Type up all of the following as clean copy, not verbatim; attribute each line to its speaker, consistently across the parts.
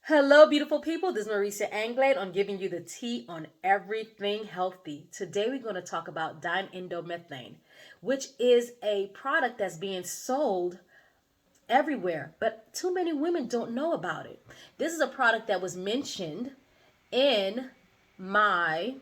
Speaker 1: Hello, beautiful people. This is Marisa Anglade on giving you the tea on everything healthy. Today, we're going to talk about diindomethane, which is a product that's being sold everywhere, but too many women don't know about it. This is a product that was mentioned in my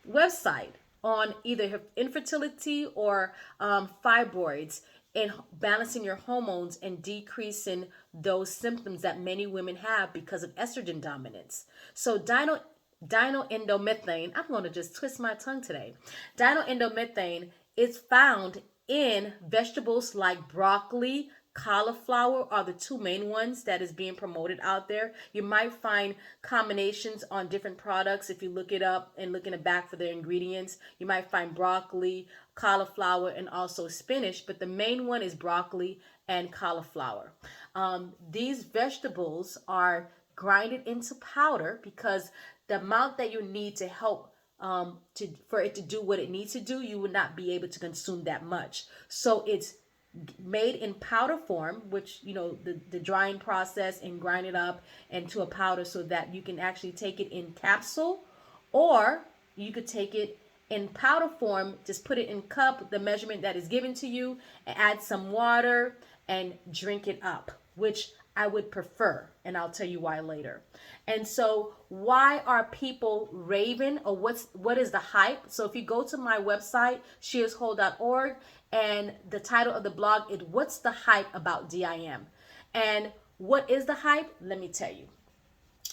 Speaker 1: website on either infertility or fibroids and balancing your hormones and decreasing those symptoms that many women have because of estrogen dominance. So dinoendomethane, I'm going to just twist my tongue today. Dinoendomethane is found in vegetables like broccoli, cauliflower are the two main ones that is being promoted out there. You might find combinations on different products if you look it up and look in the back for their ingredients. You might find broccoli, cauliflower, and also spinach, but the main one is broccoli and cauliflower. These vegetables are grinded into powder because the amount that you need to help for it to do what it needs to do, you would not be able to consume that much. So it's made in powder form, which the drying process and grind it up into a powder so that you can actually take it in capsule, or you could take it in powder form, just put it in cup, the measurement that is given to you, and add some water and drink it up, which I would prefer, and I'll tell you why later. And so, why are people raving, or what is the hype? So, if you go to my website, sheerswhole.org, and the title of the blog is "What's the Hype About DIM?" And what is the hype? Let me tell you.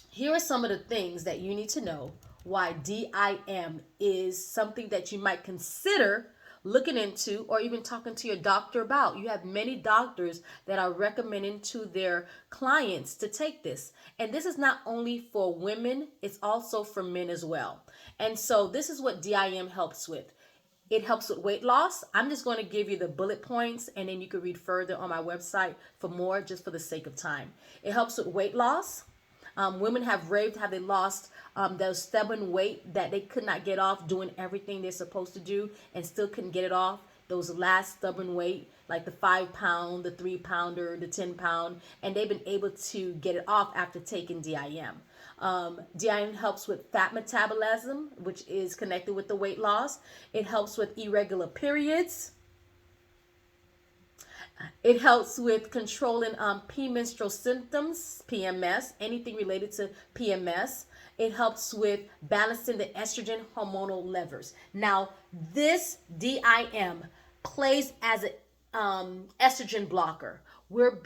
Speaker 1: Here are some of the things that you need to know why DIM is something that you might consider looking into or even talking to your doctor about. You have many doctors that are recommending to their clients to take this. And this is not only for women, it's also for men as well. And so this is what DIM helps with. It helps with weight loss. I'm just going to give you the bullet points and then you can read further on my website for more, just for the sake of time. It helps with weight loss. Women have raved how they lost those stubborn weight that they could not get off doing everything they're supposed to do and still couldn't get it off. Those last stubborn weight, like the 5 pound, the 3 pounder, the 10 pound, and they've been able to get it off after taking DIM. DIM helps with fat metabolism, which is connected with the weight loss. It helps with irregular periods. It helps with controlling premenstrual symptoms, PMS, anything related to PMS. It helps with balancing the estrogen hormonal levels. Now, this DIM plays as an estrogen blocker. We're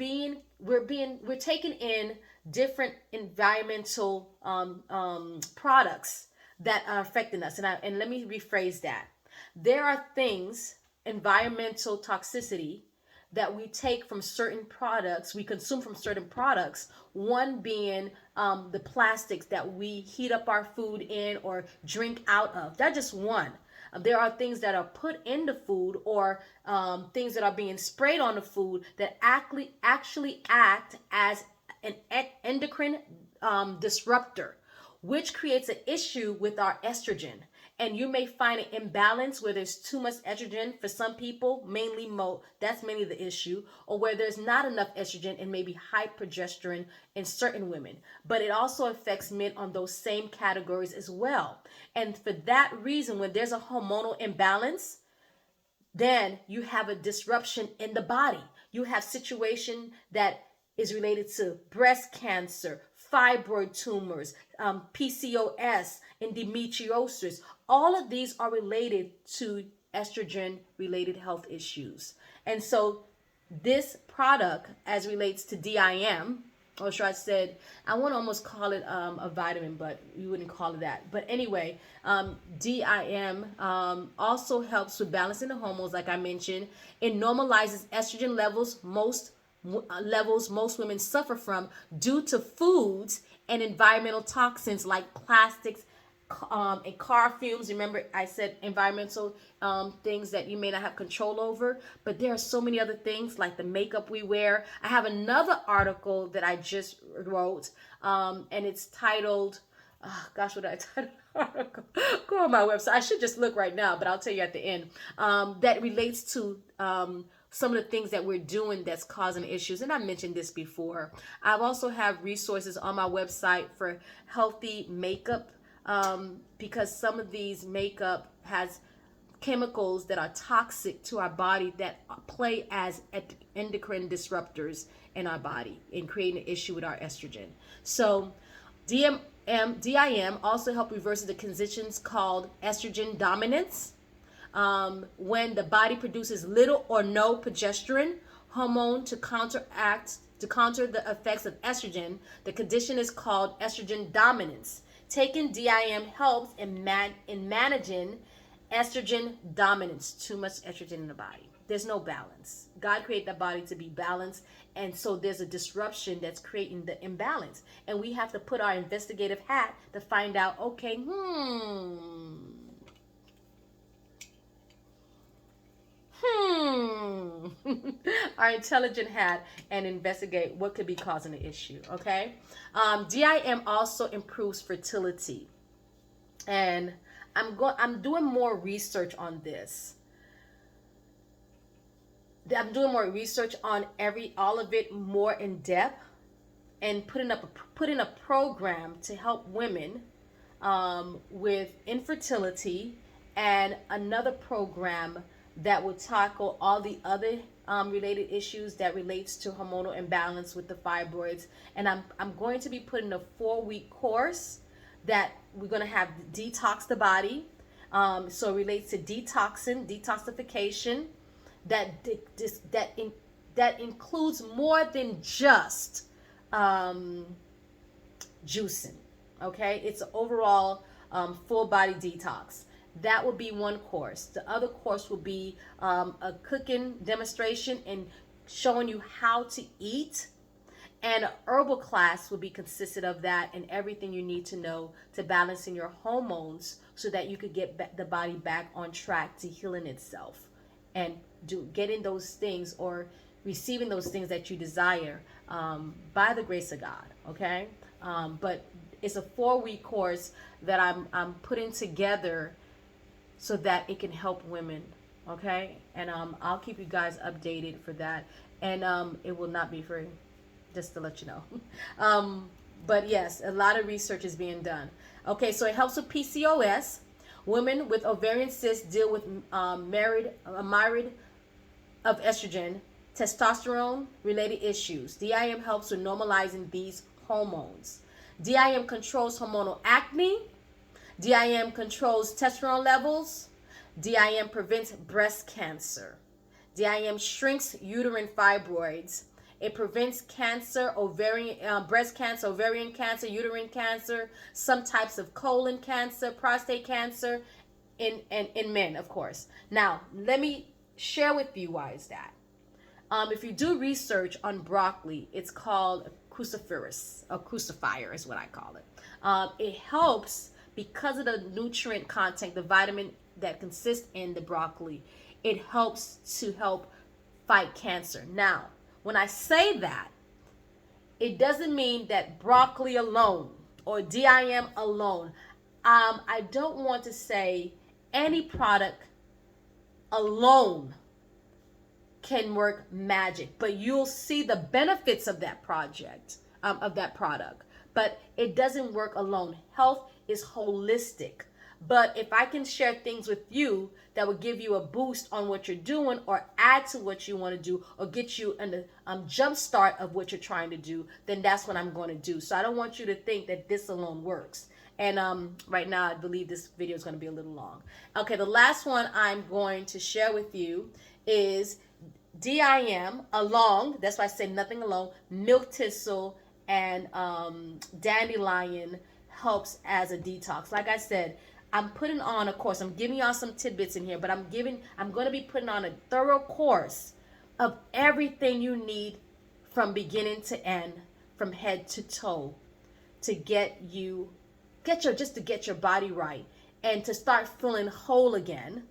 Speaker 1: taking in different environmental products that are affecting us. And let me rephrase that. There are things, environmental toxicity, that we take from certain products, we consume from certain products, one being the plastics that we heat up our food in or drink out of. That's just one. There are things that are put in the food, or things that are being sprayed on the food that actually act as an endocrine disruptor, which creates an issue with our estrogen. And you may find an imbalance where there's too much estrogen for some people, that's mainly the issue, or where there's not enough estrogen and maybe high progesterone in certain women. But it also affects men on those same categories as well. And for that reason, when there's a hormonal imbalance, then you have a disruption in the body. You have situation that is related to breast cancer, fibroid tumors, PCOS, endometriosis. All of these are related to estrogen related health issues. And so this product, as relates to DIM, or should I said, I want to almost call it a vitamin, but you wouldn't call it that. But anyway, DIM also helps with balancing the hormones, like I mentioned. It normalizes estrogen levels most women suffer from due to foods and environmental toxins like plastics and car fumes. Remember, I said environmental things that you may not have control over, but there are so many other things like the makeup we wear. I have another article that I just wrote, and it's titled, oh, gosh, what did I title the article? Go on my website. I should just look right now, but I'll tell you at the end. That relates to some of the things that we're doing that's causing issues. And I mentioned this before. I've also have resources on my website for healthy makeup, because some of these makeup has chemicals that are toxic to our body that play as endocrine disruptors in our body and creating an issue with our estrogen. So DIM also help reverse the conditions called estrogen dominance, when the body produces little or no progesterone hormone to counter the effects of estrogen. The condition is called estrogen dominance. Taking DIM helps in managing estrogen dominance. Too much estrogen in the body. There's no balance. God created the body to be balanced, and so there's a disruption that's creating the imbalance. And we have to put our investigative hat to find out, okay, our intelligent hat, and investigate what could be causing the issue. Okay. DIM also improves fertility, and I'm doing more research on this. I'm doing more research on all of it more in depth, and putting a program to help women with infertility, and another program that will tackle all the other related issues that relates to hormonal imbalance with the fibroids. And I'm going to be putting a 4-week course that we're going to have detox the body. So it relates to detoxification, that includes more than just juicing. Okay, it's an overall full body detox. That will be one course. The other course will be a cooking demonstration and showing you how to eat. And an herbal class will be consisted of that and everything you need to know to balancing your hormones so that you could get the body back on track to healing itself and getting those things or receiving those things that you desire by the grace of God. Okay, but it's a 4-week course that I'm putting together so that it can help women. Okay, and I'll keep you guys updated for that, and it will not be free, just to let you know. But yes, a lot of research is being done. Okay, so it helps with PCOS. Women with ovarian cysts deal with myriad of estrogen, testosterone related issues. DIM helps with normalizing these hormones. DIM controls hormonal acne. DIM controls testosterone levels. DIM prevents breast cancer. DIM shrinks uterine fibroids. It prevents cancer, breast cancer, ovarian cancer, uterine cancer, some types of colon cancer, prostate cancer, in men, of course. Now, let me share with you why is that. If you do research on broccoli, it's called cruciferous, or crucifier is what I call it. It helps because of the nutrient content, the vitamin that consists in the broccoli. It helps to help fight cancer. Now, when I say that, it doesn't mean that broccoli alone or DIM alone. I don't want to say any product alone can work magic, but you'll see the benefits of that product. But it doesn't work alone. Health is holistic. But if I can share things with you that will give you a boost on what you're doing or add to what you want to do or get you in the jump start of what you're trying to do, then that's what I'm going to do. So I don't want you to think that this alone works. And right now, I believe this video is going to be a little long. Okay, the last one I'm going to share with you is DIM along, that's why I say nothing alone, milk thistle and dandelion helps as a detox. Like I said, I'm putting on a course. I'm giving y'all some tidbits in here, but I'm going to be putting on a thorough course of everything you need from beginning to end, from head to toe, to get your body right and to start feeling whole again.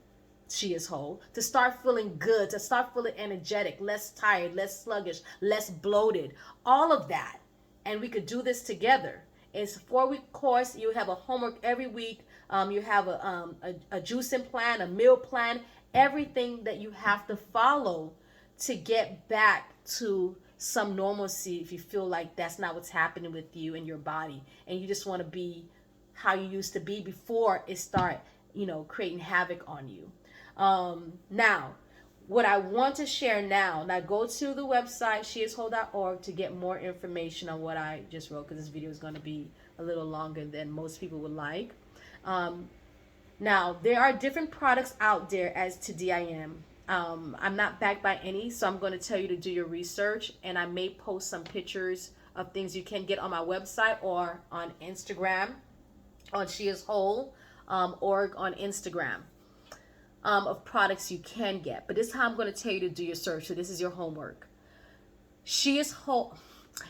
Speaker 1: She is whole. To start feeling good, to start feeling energetic, less tired, less sluggish, less bloated, all of that. And we could do this together. It's a 4-week course. You have a homework every week. You have a juicing plan, a meal plan, everything that you have to follow to get back to some normalcy if you feel like that's not what's happening with you and your body, and you just want to be how you used to be before it start, creating havoc on you. Now, what I want to share now, go to the website sheiswhole.org to get more information on what I just wrote, because this video is going to be a little longer than most people would like. Now, there are different products out there as to DIM. I'm not backed by any, so I'm going to tell you to do your research, and I may post some pictures of things you can get on my website or on Instagram, on She Is Whole, org on Instagram, of products you can get. But this is how I'm going to tell you to do your search. So this is your homework. She Is Whole.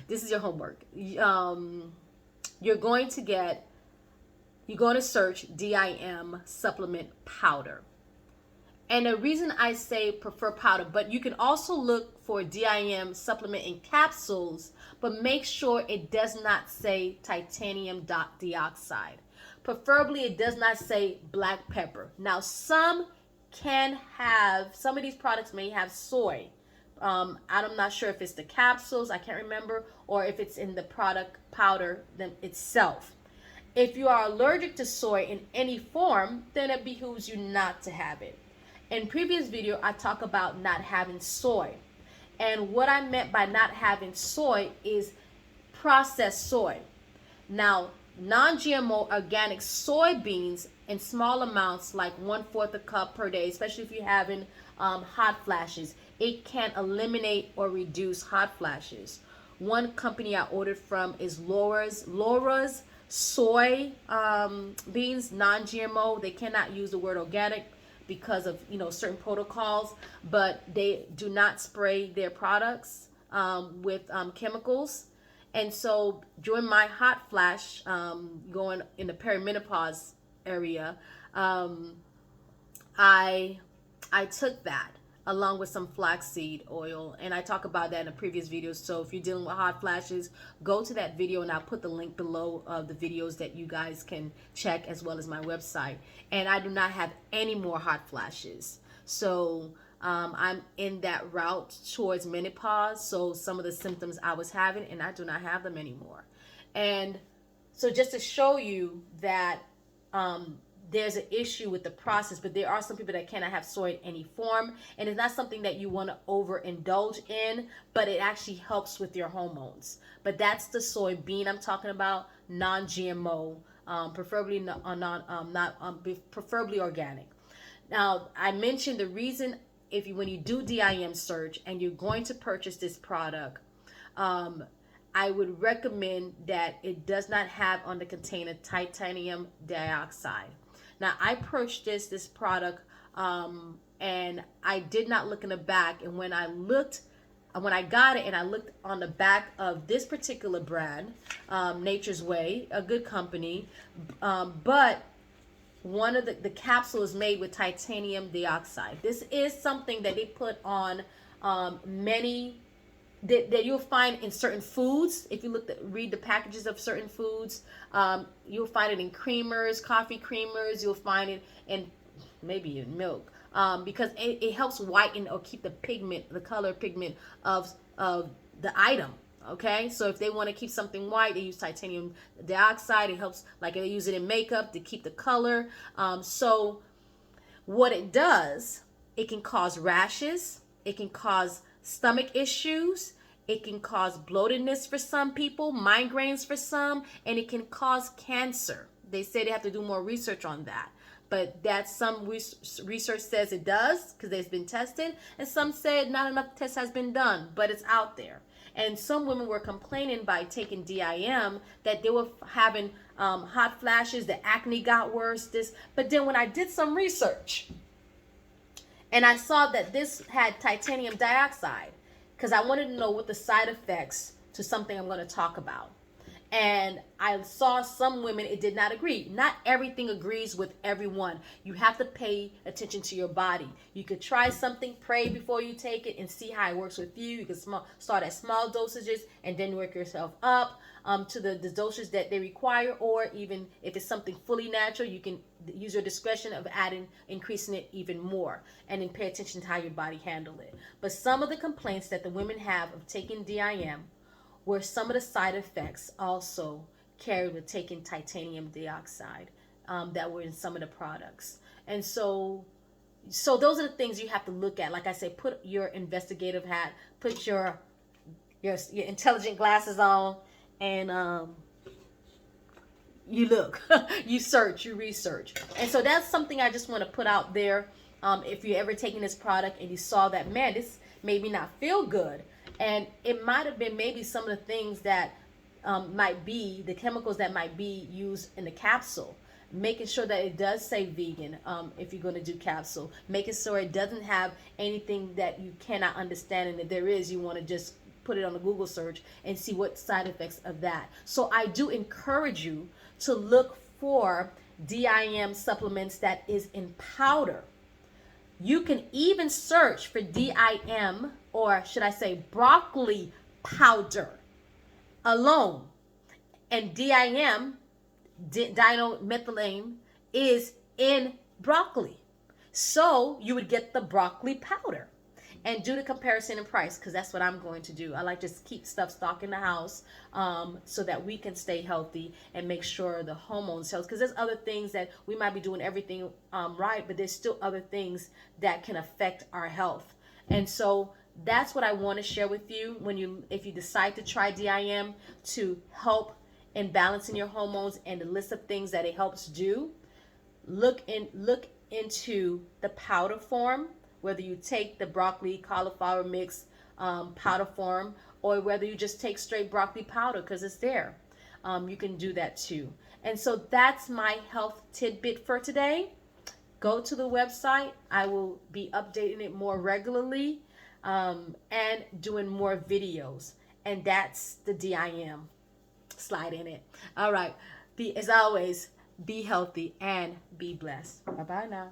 Speaker 1: This is your homework. You're going to search DIM supplement powder. And the reason I say prefer powder, but you can also look for DIM supplement in capsules, but make sure it does not say titanium dioxide. Preferably it does not say black pepper. Now some of these products may have soy. I'm not sure if it's the capsules, I can't remember, or if it's in the product powder itself. If you are allergic to soy in any form, then it behooves you not to have it. In previous video, I talk about not having soy. And what I meant by not having soy is processed soy. Now, non-GMO organic soybeans in small amounts, like 1/4 a cup per day, especially if you're having hot flashes, it can eliminate or reduce hot flashes. One company I ordered from is Laura's soy beans, non-GMO. They cannot use the word organic because of certain protocols, but they do not spray their products with chemicals. And so during my hot flash, going in the perimenopause area, I took that along with some flaxseed oil, and I talk about that in a previous video. So if you're dealing with hot flashes, go to that video, and I'll put the link below of the videos that you guys can check, as well as my website. And I do not have any more hot flashes, so I'm in that route towards menopause. So some of the symptoms I was having, and I do not have them anymore. And so just to show you that there's an issue with the process, but there are some people that cannot have soy in any form, and it's not something that you want to overindulge in, but it actually helps with your hormones. But that's the soybean I'm talking about, non-GMO, preferably preferably organic. Now, I mentioned the reason when you do DIM search and you're going to purchase this product, I would recommend that it does not have on the container titanium dioxide. Now, I purchased this product and I did not look in the back. And when I got it and I looked on the back of this particular brand, Nature's Way, a good company, but one of the capsule is made with titanium dioxide. This is something that they put on many that you'll find in certain foods. If you read the packages of certain foods, you'll find it in creamers, coffee creamers. You'll find it in maybe in milk, because it helps whiten or keep the color pigment of the item. Okay, so if they want to keep something white, they use titanium dioxide. It helps, like they use it in makeup to keep the color. So what it does, it can cause rashes. It can cause stomach issues. It can cause bloatedness for some people, migraines for some, and it can cause cancer. They say they have to do more research on that, but that's some research says it does, because it's been tested, and some said not enough tests has been done, but it's out there. And some women were complaining by taking DIM that they were having hot flashes, the acne got worse, but then when I did some research, and I saw that this had titanium dioxide, because I wanted to know what the side effects to something I'm going to talk about. And I saw some women, it did not agree. Not everything agrees with everyone. You have to pay attention to your body. You could try something, pray before you take it, and see how it works with you. You can start at small dosages and then work yourself up to the dosage that they require. Or even if it's something fully natural, you can use your discretion of increasing it even more, and then pay attention to how your body handle it. But some of the complaints that the women have of taking DIM were some of the side effects also carried with taking titanium dioxide that were in some of the products. And so those are the things you have to look at. Like I said, put your investigative hat, put your intelligent glasses on, and you look, you search, you research. And so that's something I just want to put out there. If you're ever taking this product and you saw that, man, this made me not feel good, and it might have been maybe some of the things that might be the chemicals that might be used in the capsule. Making sure that it does say vegan if you're going to do capsule. Making sure it doesn't have anything that you cannot understand, and if there is, you want to just put it on a Google search and see what side effects of that. So I do encourage you to look for DIM supplements that is in powder. You can even search for DIM, or should I say broccoli powder alone. And DIM, dinomethylane, is in broccoli. So you would get the broccoli powder and do the comparison in price, because that's what I'm going to do. I like to keep stuff stocked in the house so that we can stay healthy and make sure the hormones health. Because there's other things that we might be doing everything right, but there's still other things that can affect our health. And so that's what I want to share with you if you decide to try DIM to help in balancing your hormones, and the list of things that it helps do. Look into the powder form, whether you take the broccoli cauliflower mix powder form, or whether you just take straight broccoli powder because it's there. You can do that too. And so that's my health tidbit for today. Go to the website. I will be updating it more regularly and doing more videos. And that's the DIM. Slide in it. All right. As always, be healthy and be blessed. Bye-bye now.